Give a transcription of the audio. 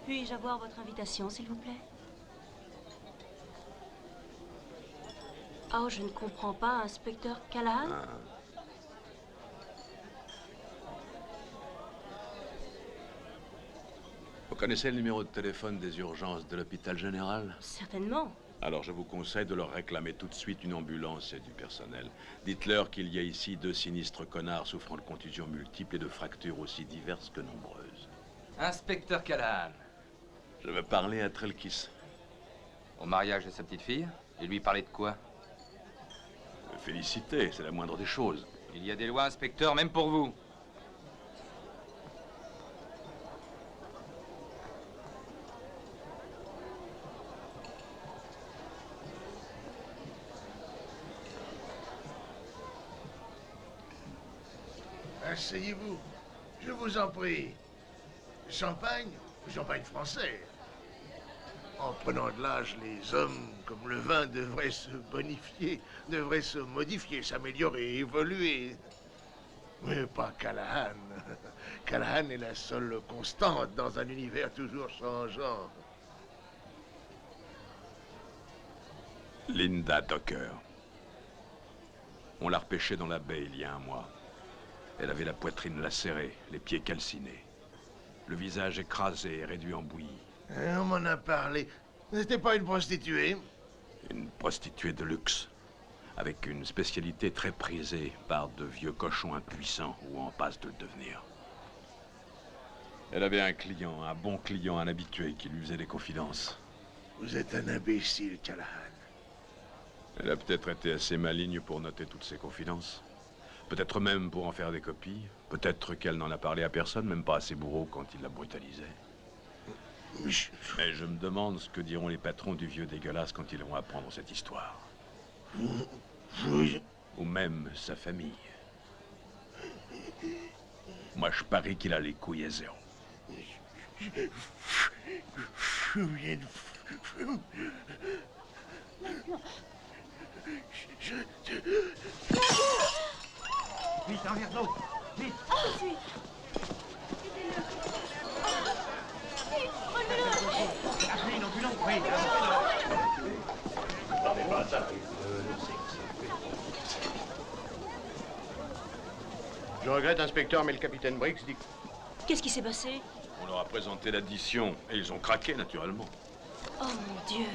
Puis-je avoir votre invitation, s'il vous plaît? Oh, je ne comprends pas, inspecteur Callahan? Ah. Vous connaissez le numéro de téléphone des urgences de l'hôpital général? Certainement. Alors je vous conseille de leur réclamer tout de suite une ambulance et du personnel. Dites-leur qu'il y a ici 2 sinistres connards souffrant de contusions multiples et de fractures aussi diverses que nombreuses. Inspecteur Callahan. Je veux parler à Trelkis. Au mariage de sa petite fille? Et lui parler de quoi? Me féliciter, c'est la moindre des choses. Il y a des lois, inspecteur, même pour vous. Asseyez-vous, je vous en prie. Champagne? Champagne français. En prenant de l'âge, les hommes, comme le vin, devraient se bonifier, devraient se modifier, s'améliorer, évoluer. Mais pas Callahan. Callahan est la seule constante dans un univers toujours changeant. Linda Docker. On l'a repêchée dans la baie il y a 1 mois. Elle avait la poitrine lacérée, les pieds calcinés. Le visage écrasé et réduit en bouillie. On m'en a parlé. C'était pas une prostituée? Une prostituée de luxe, avec une spécialité très prisée par de vieux cochons impuissants ou en passe de le devenir. Elle avait un client, un bon client, un habitué qui lui faisait des confidences. Vous êtes un imbécile, Callahan. Elle a peut-être été assez maligne pour noter toutes ses confidences. Peut-être même pour en faire des copies. Peut-être qu'elle n'en a parlé à personne, même pas à ses bourreaux quand il la brutalisait. Mais je me demande ce que diront les patrons du vieux dégueulasse quand ils vont apprendre cette histoire. Ou même sa famille. Moi, je parie qu'il a les couilles à zéro. Je viens de... Vite, un vers l'autre. Vite. Ah, oui. Appelez une ambulance. Oui. Je regrette, inspecteur, mais le capitaine Briggs dit... Qu'est-ce qui s'est passé? On leur a présenté l'addition et ils ont craqué, naturellement. Oh, mon Dieu.